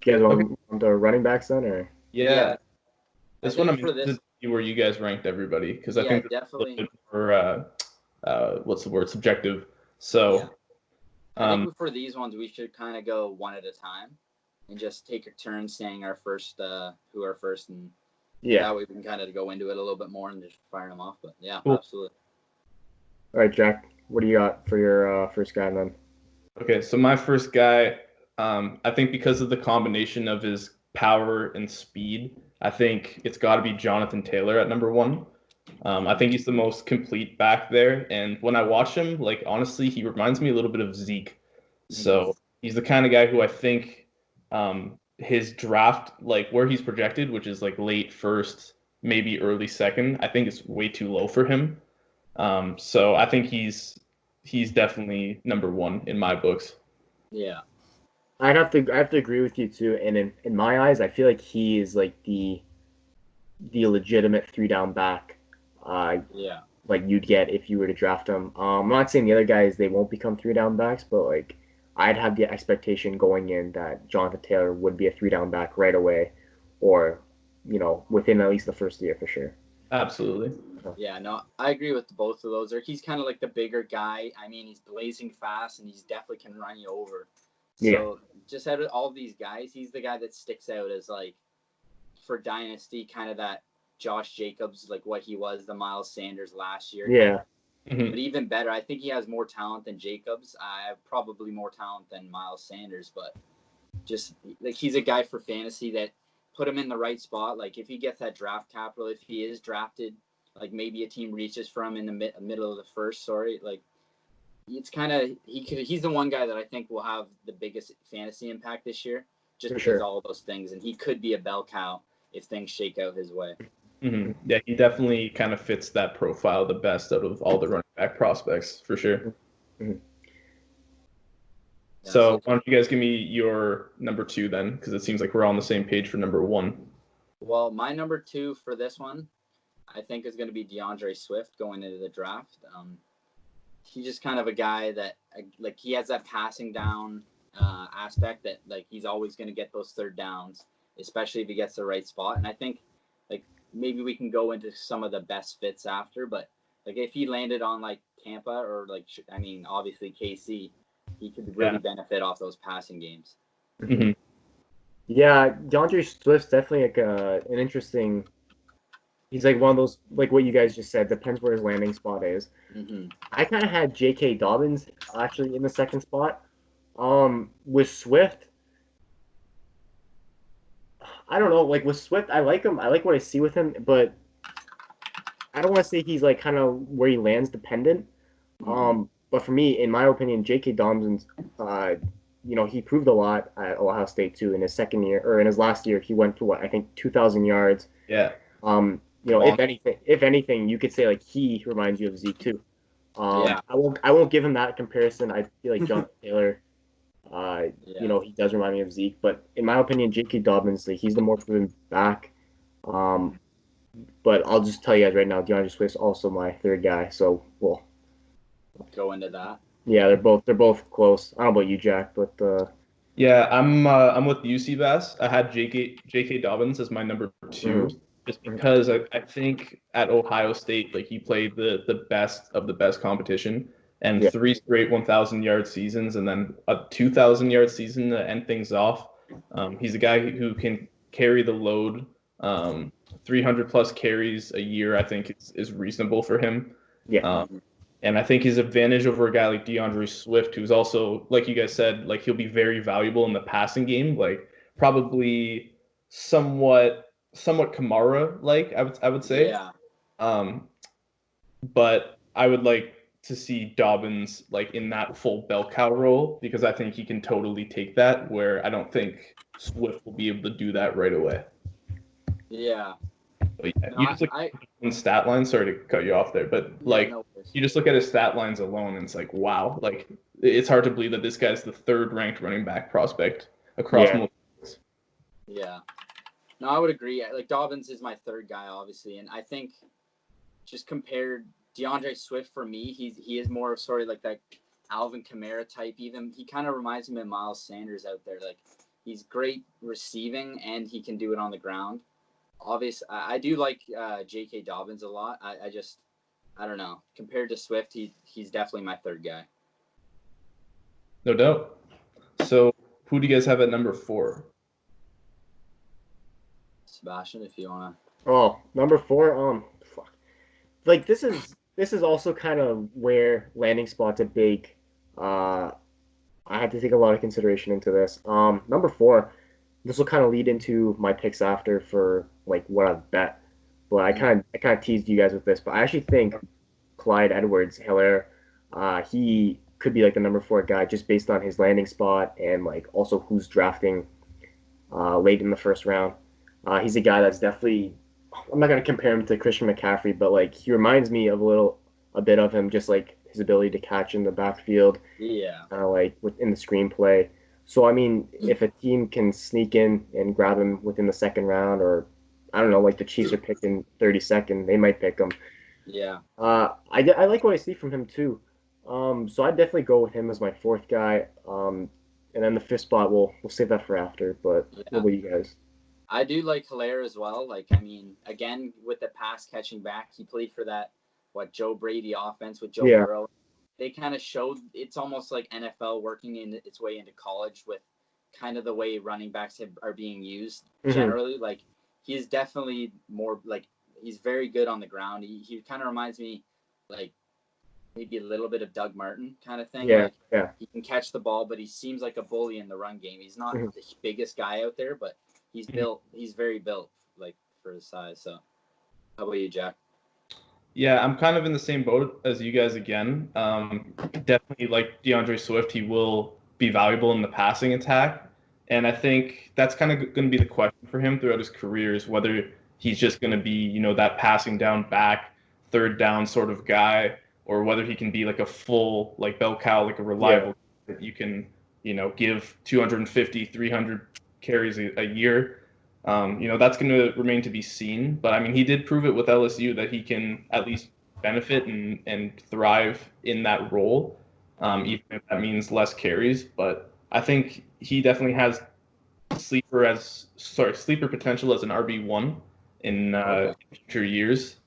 You guys Okay. want the running backs then, or? Yeah. Yeah, I This one think I'm for interested this, to see where you guys ranked everybody because I yeah, think this is a little definitely. bit more what's the word, subjective. Yeah, So I think um for these ones we should kind of go one at a time and just take a turn saying our first, who are first, and Yeah. that way we can kind of go into it a little bit more and just fire them off. But yeah, cool. absolutely. All right, Jack. What do you got for your first guy then? Okay, so my first guy, I think because of the combination of his power and speed, I think it's got to be Jonathan Taylor at number one. I think he's the most complete back there, and when I watch him, like honestly, he reminds me a little bit of Zeke. Mhm. So he's the kind of guy who I think his draft, like where he's projected, which is like late first, maybe early second, I think it's way too low for him. So I think he's definitely number one in my books. Yeah, I have to agree with you too. And in my eyes, I feel like he is like the legitimate three down back, uh, yeah, like you'd get if you were to draft him. I'm not saying the other guys they won't become three down backs, but like I'd have the expectation going in that Jonathan Taylor would be a three down back right away, or within at least the first year for sure. Absolutely. yeah. No, I agree with both of those. Or he's kind of like the bigger guy. I mean, he's blazing fast and he's definitely can run you over. Yeah, So just out of all these guys, he's the guy that sticks out as like for dynasty, kind of that Josh Jacobs, like what he was, the Miles Sanders last year, kind yeah, of. But Mhm. even better, I think he has more talent than Jacobs. I have probably more talent than Miles Sanders, but just like he's a guy for fantasy that put him in the right spot. Like if he gets that draft capital, if he is drafted, like maybe a team reaches for him in the middle of the first. Sorry, like it's kind of he's the one guy that I think will have the biggest fantasy impact this year, just for because of sure. all those things, and he could be a bell cow if things shake out his way. Yeah, he definitely kind of fits that profile the best out of all the running back prospects for sure. Mhm. Yeah. So So, why don't you guys give me your number two then? Because it seems like we're on the same page for number one. well, my number two for this one, I think, is going to be DeAndre Swift going into the draft. He's just kind of a guy that like he has that passing down aspect that like he's always going to get those third downs, especially if he gets the right spot. And I think like maybe we can go into some of the best fits after, but like if he landed on like Tampa or like I mean obviously KC, he could really Yeah. benefit off those passing games. hmm Yeah, DeAndre Swift's definitely like an interesting. He's like one of those like what you guys just said. Depends where his landing spot is. Mm-hmm. I kind of had J.K. Dobbins actually in the second spot. With Swift, I don't know. Like with Swift, I like him. I like what I see with him, but I don't want to say he's like kind of where he lands dependent. Mm-hmm. But for me, in my opinion, J.K. Dobbins, uh, he proved a lot at Ohio State too. In his second year or in his last year, he went to what I think 2,000 yards. Yeah. If Mon- anything, you could say like he reminds you of Zeke too. Yeah, I won't give him that comparison. I feel like Jonathan Taylor, yeah. he does remind me of Zeke, but in my opinion, J.K. Dobbins, like, he's the more proven back. Um, but I'll just tell you guys right now, DeAndre Swift's also my third guy. So, well, Go into that. yeah, they're both close. I don't know about you, Jack, but Yeah, I'm with UC Bass. I had JK Dobbins as my number two, mhm, just mhm. because I think at Ohio State, like he played the best of the best competition and Yeah, three straight 1,000 yard seasons and then a 2,000 yard season to end things off. He's a guy who can carry the load. 300 plus carries a year, I think is reasonable for him. yeah, Um, Mm-hmm. and I think his advantage over a guy like DeAndre Swift, who's also, like you guys said, like he'll be very valuable in the passing game, like probably somewhat Kamara like I would say. Yeah, Um, but I would like to see Dobbins like in that full bell cow role because I think he can totally take that where I don't think Swift will be able to do that right away. yeah. But yeah, No, you just look I at his stat lines. Sorry to cut you off there, but yeah, like no worries. you just look at his stat lines alone, and it's like, wow, like it's hard to believe that this guy's the third ranked running back prospect across yeah, most. Yeah. No, I would agree. Like Dobbins is my third guy, obviously, and I think just compared DeAndre Swift for me, he is more of sort of like that Alvin Kamara type. Even he kind of reminds me of Miles Sanders out there. Like He's great receiving, and he can do it on the ground. Obviously, I do like J.K. Dobbins a lot. I don't know. Compared to Swift, he's definitely my third guy. No doubt. So who do you guys have at number 4? Sebastian, if you wanna. Oh, number 4. Fuck. Like this is also kind of where landing spot's a big. I had to take a lot of consideration into this. Number 4. This will kind of lead into my picks after for like what I've bet. But I kind of teased you guys with this, but I actually think Clyde Edwards-Helaire, he could be like the number 4 guy just based on his landing spot and like also who's drafting late in the first round. He's a guy that's definitely. I'm not gonna compare him to Christian McCaffrey, but like he reminds me of a bit of him, just like his ability to catch in the backfield, Yeah. like within the screenplay. So I mean, if a team can sneak in and grab him within the second round, or I don't know, like the Chiefs are picking 32nd, they might pick him. Yeah. I like what I see from him too. So I'd definitely go with him as my 4th guy. And then the 5th spot, we'll save that for after. But what Yeah. about you guys? I do like Hilaire as well. Like, I mean, again, with the pass catching back, he played for that, Joe Brady offense with Joe Yeah. Burrow. They kind of showed it's almost like NFL working in its way into college with kind of the way running backs are being used Hmm. generally. Like, he's definitely more like he's very good on the ground. He kind of reminds me like maybe a little bit of Doug Martin kind of thing. Yeah. Like, Yeah. he can catch the ball, but he seems like a bully in the run game. He's not Hmm. the biggest guy out there, but he's Mhm. built. He's very built, like for his size. So, how about you, Jack? Yeah, I'm kind of in the same boat as you guys again. Definitely like DeAndre Swift, he will be valuable in the passing attack. And I think that's kind of going to be the question for him throughout his career is whether he's just going to be, that passing down back, third down sort of guy, or whether he can be like a full, like bell cow, like a Yeah. reliable that you can, give 250, 300 carries a year. That's going to remain to be seen. But I mean, he did prove it with LSU that he can at least benefit and thrive in that role, even if that means less carries. But I think he definitely has sleeper potential as an RB1 in Okay. future years.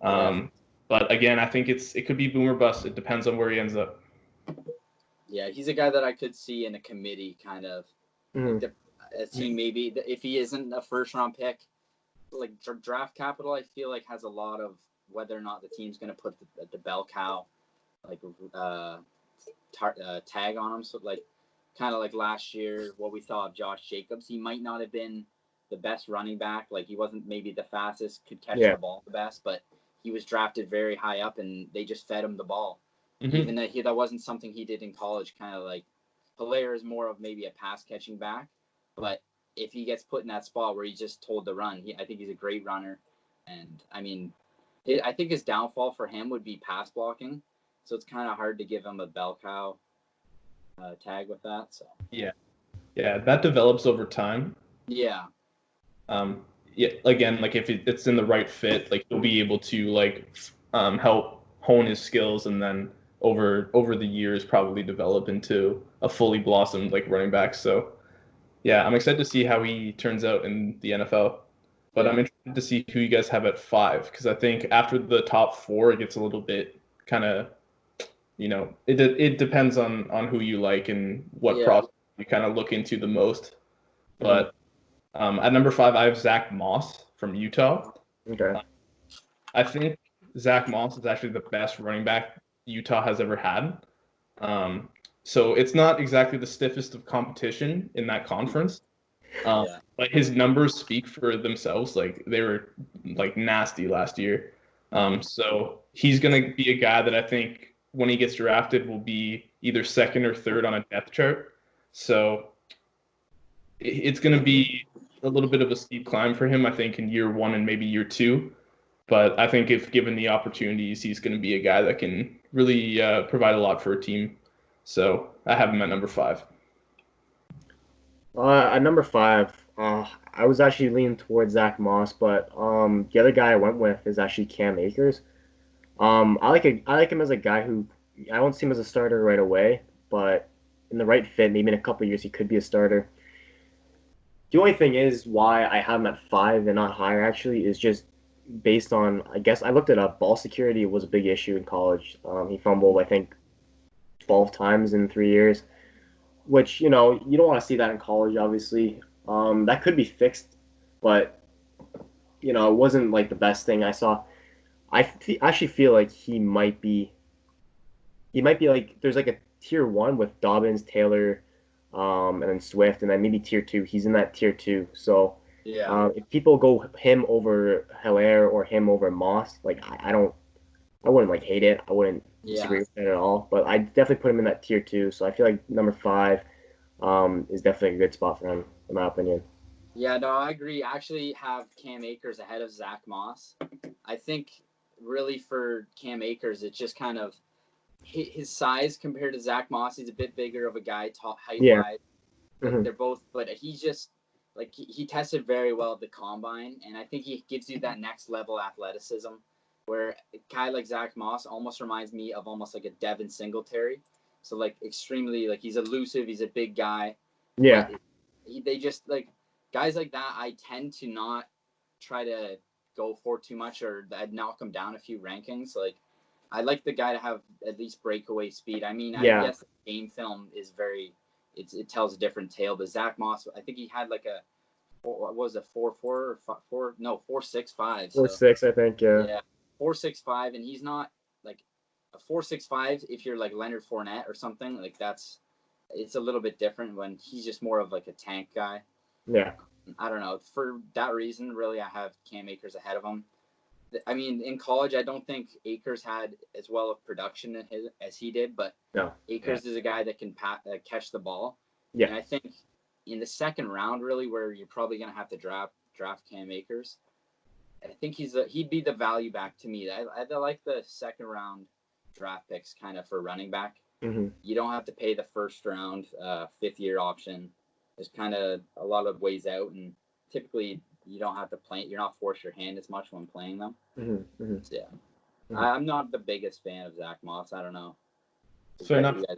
Yeah. But again, I think it could be boom or bust. It depends on where he ends up. Yeah, he's a guy that I could see in a committee kind of like Hmm. a team maybe if he isn't a first round pick, like draft capital. I feel like has a lot of whether or not the team's going to put the bell cow like tag on him. So like kind of like last year, what we saw of Josh Jacobs, he might not have been the best running back. Like he wasn't maybe the fastest, could catch Yeah. the ball the best, but he was drafted very high up, and they just fed him the ball. Mm-hmm. Even that wasn't something he did in college. Kind of like Hilaire is more of maybe a pass catching back, but if he gets put in that spot where he's just told to run, I think he's a great runner. And I mean, I think his downfall for him would be pass blocking. So it's kind of hard to give him a bell cow tag with that. So Yeah, yeah, that develops over time. yeah, Um, yeah, again, like if it's in the right fit, like he'll be able to help hone his skills, and then over the years probably develop into a fully blossomed like running back. So yeah, I'm excited to see how he turns out in the NFL. But I'm yeah, interested to see who you guys have at 5 because I think after the top 4, it gets a little bit kind of it depends on who you like and what yeah. process you kind of look into the most. Hmm. But at number 5, I have Zach Moss from Utah. Okay. I think Zach Moss is actually the best running back Utah has ever had. Um, so it's not exactly the stiffest of competition in that conference, Yeah. but his numbers speak for themselves. Like they were like nasty last year. So he's going to be a guy that I think when he gets drafted will be either second or third on a depth chart. So it's going to be a little bit of a steep climb for him, I think, in year 1 and maybe year 2. But I think if given the opportunities, he's going to be a guy that can really provide a lot for a team. So I have him at number 5. At number 5, I was actually leaning towards Zach Moss, but the other guy I went with is actually Cam Akers. I like him as a guy who I don't see him as a starter right away, but in the right fit, maybe in a couple of years he could be a starter. The only thing is why I have him at 5 and not higher actually is just based on, I guess I looked it up. Ball security was a big issue in college. He fumbled, I think, 12 times in 3 years, which, you don't want to see that in college, obviously. That could be fixed, but, it wasn't like the best thing I saw. Actually feel like he might be like, there's like a tier one with Dobbins, Taylor, and then Swift, and then maybe tier two. He's in that tier two. So Yeah. if people go him over Hilaire or him over Moss, like I wouldn't like hate it. I wouldn't Yeah. disagree with it at all. But I definitely put him in that tier two. So I feel like number 5 is definitely a good spot for him, in my opinion. Yeah, no, I agree. I actually have Cam Akers ahead of Zach Moss. I think really for Cam Akers, it's just kind of his size compared to Zach Moss. He's a bit bigger of a guy, tall, height Yeah. wise. Like Hmm. they're both, but he's just like he tested very well at the combine, and I think he gives you that next level athleticism. Where a guy like Zach Moss almost reminds me of almost like a Devin Singletary. So like extremely like he's elusive, he's a big guy, but Yeah. they just like guys like that. I tend to not try to go for too much, or I'd knock him down a few rankings. Like I like the guy to have at least breakaway speed. I mean, I Yeah. guess game film is very it tells a different tale. But Zach Moss, I think he had like a what was it 4.4 or 4 no 4.65. Or So 6, I think. Yeah. yeah, 4.65, and he's not like a 4.65 if you're like Leonard Fournette or something like that's it's a little bit different when he's just more of like a tank guy. Yeah. I don't know. For that reason, really, I have Cam Akers ahead of him. I mean, in college, I don't think Akers had as well of production as he did, but No. Akers is a guy that can catch the ball, Yeah. and I think in the second round, really, where you're probably going to have to draft Cam Akers, I think he'd be the value back to me. I like the second round draft picks kind of for running back. Hmm. You don't have to pay the first round 5th-year option. There's kind of a lot of ways out, and typically you don't have to play. You're not forced your hand as much when playing them. Hmm. Hmm. So, yeah, Hmm. I'm not the biggest fan of Zach Moss. I don't know. Fair What do enough. you guys like?